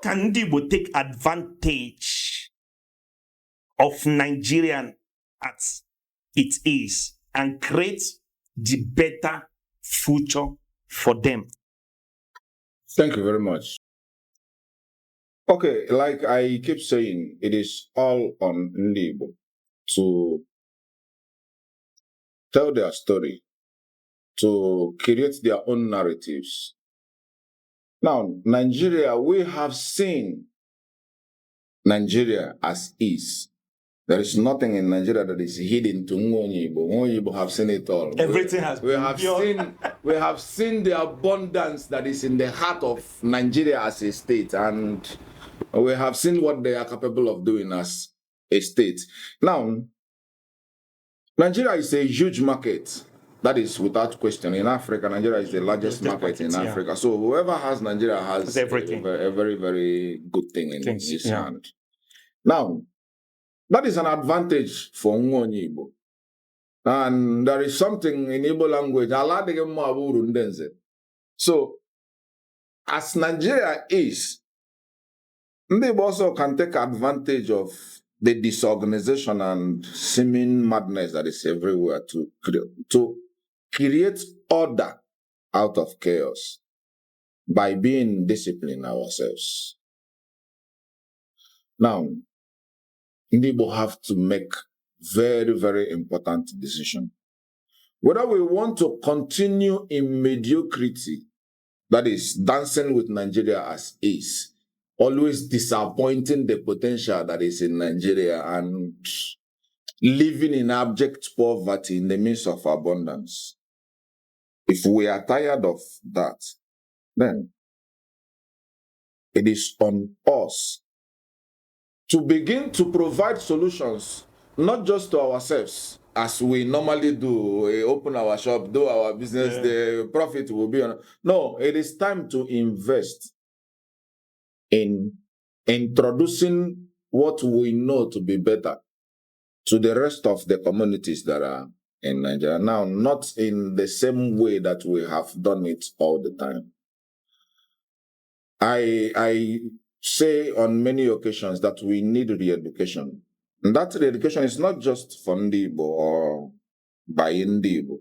can Ndigbo take advantage of Nigerian as it is and create the better future for them? Thank you very much. Okay, like I keep saying, it is all on Ndigbo to tell their story, to create their own narratives. Now, Nigeria, we have seen Nigeria as is. There is nothing in Nigeria that is hidden to Ngonyibo. Ngonyibo have seen it all. Everything has been pure. We have seen the abundance that is in the heart of Nigeria as a state, and we have seen what they are capable of doing as a state. Now, Nigeria is a huge market. That is without question. In Africa, Nigeria is the largest market in Africa. So whoever has Nigeria has everything. A very, very good thing in his hand. Now, that is an advantage for Ngonyibo. And there is something in Igbo language. So, as Nigeria is, Ndigbo also can take advantage of the disorganization and seeming madness that is everywhere to create order out of chaos by being disciplined ourselves. Now, Ndigbo have to make very, very important decision. Whether we want to continue in mediocrity, that is dancing with Nigeria as is, always disappointing the potential that is in Nigeria and living in abject poverty in the midst of abundance. If we are tired of that, then it is on us to begin to provide solutions, not just to ourselves, as we normally do. We open our shop, do our business, the profit will be on. No, it is time to invest in introducing what we know to be better to the rest of the communities that are in Nigeria. Now, not in the same way that we have done it all the time. I say on many occasions that we need re-education. And that re-education is not just for Ndigbo or by Ndigbo.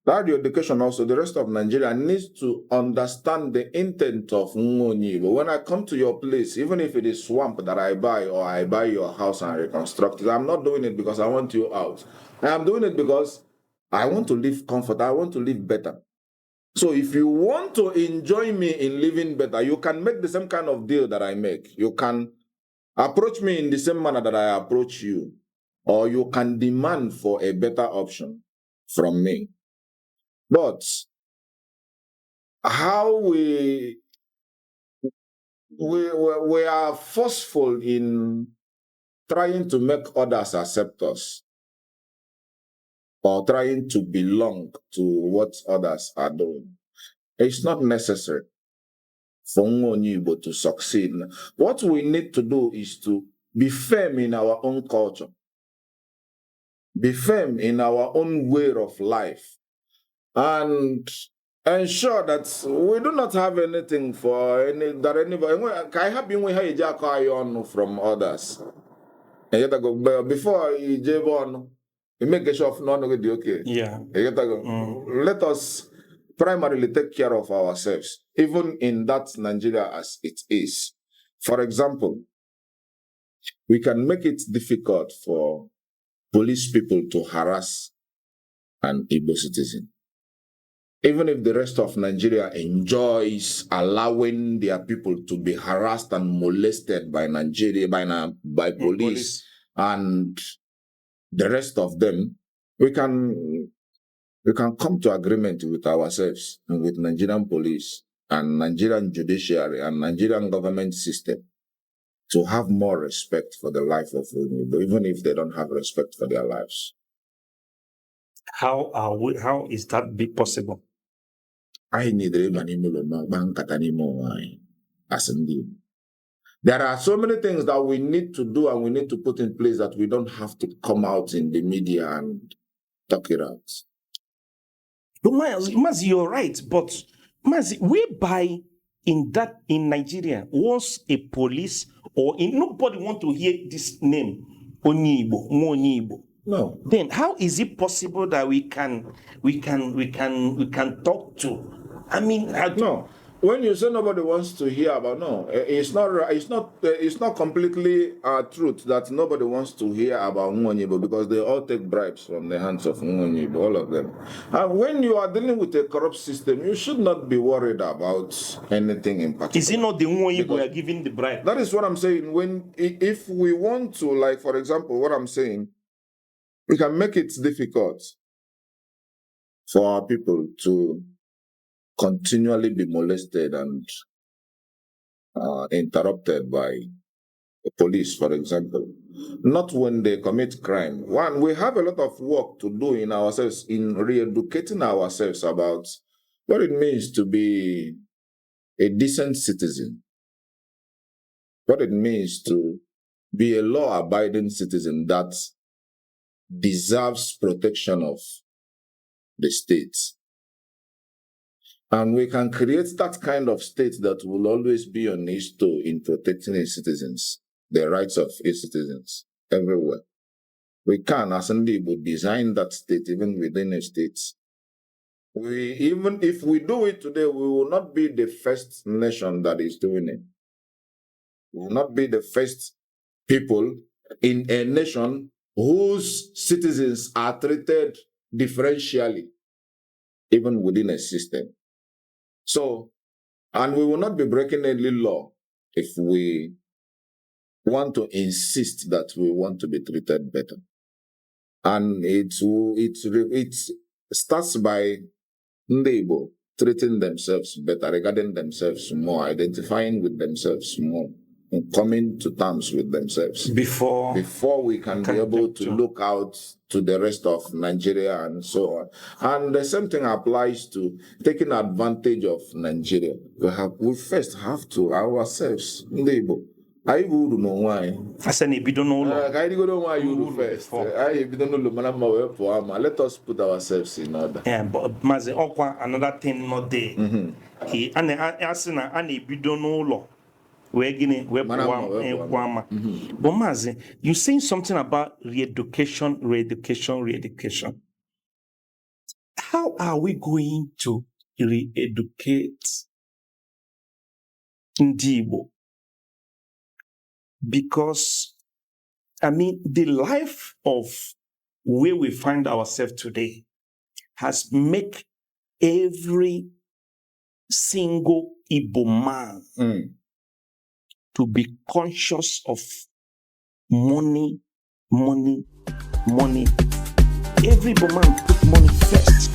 That re-education also, the rest of Nigeria needs to understand the intent of Ngonyibo. When I come to your place, even if it is swamp that I buy, or I buy your house and reconstruct it, I'm not doing it because I want you out. I am doing it because I want to live comfort. I want to live better. So if you want to enjoy me in living better, you can make the same kind of deal that I make. You can approach me in the same manner that I approach you, or you can demand for a better option from me. But how we are forceful in trying to make others accept us, or trying to belong to what others are doing. It's not necessary for Ngonyibo to succeed. What we need to do is to be firm in our own culture, be firm in our own way of life, and ensure that we do not have anything for anybody. I have been from others. Before you gave on, you make sure of none of the okay. Yeah. Let us primarily take care of ourselves, even in that Nigeria as it is. For example, we can make it difficult for police people to harass an Igbo citizen. Even if the rest of Nigeria enjoys allowing their people to be harassed and molested by Nigeria, by police and the rest of them, we can come to agreement with ourselves and with Nigerian police and Nigerian judiciary and Nigerian government system to have more respect for the life of Igbo, even if they don't have respect for their lives. How is that be possible? There are so many things that we need to do and we need to put in place that we don't have to come out in the media and talk it out. But Mazi, you're right. But Mazi, whereby in Nigeria, once a police nobody want to hear this name, Ndigbo. No. Then how is it possible that we can talk to? I mean, no. When you say nobody wants to hear about, no, it's not. It's not completely truth that nobody wants to hear about Ndigbo, because they all take bribes from the hands of Ndigbo, all of them. And when you are dealing with a corrupt system, you should not be worried about anything in particular. Is it not the Ndigbo who are giving the bribe? That is what I'm saying. If we want to, like, for example, what I'm saying, we can make it difficult for our people to continually be molested and interrupted by the police, for example. Not when they commit crime. One, we have a lot of work to do in ourselves, in re-educating ourselves about what it means to be a decent citizen, what it means to be a law-abiding citizen that deserves protection of the state. And we can create that kind of state that will always be on its toe in protecting its citizens, the rights of its citizens, everywhere. We can, as Ndigbo, design that state even within a state. Even if we do it today, we will not be the first nation that is doing it. We will not be the first people in a nation whose citizens are treated differentially, even within a system. So, and we will not be breaking any law if we want to insist that we want to be treated better. And it starts by Ndigbo treating themselves better, regarding themselves more, identifying with themselves more, and coming to terms with themselves before we can be able to look out to the rest of Nigeria and so on. And the same thing applies to taking advantage of Nigeria. We first have to ourselves, Ndigbo. I would know why. I said, "You don't know. I don't know why you do first. I don't know. Let us put ourselves in order." Yeah, but Mazi, another thing not there. He and you don't know. We're getting But Mazi, you're saying something about re-education. How are we going to re-educate Ndigbo? Because, I mean, the life of where we find ourselves today has made every single Igbo man to be conscious of money. Every Igbo man put money first.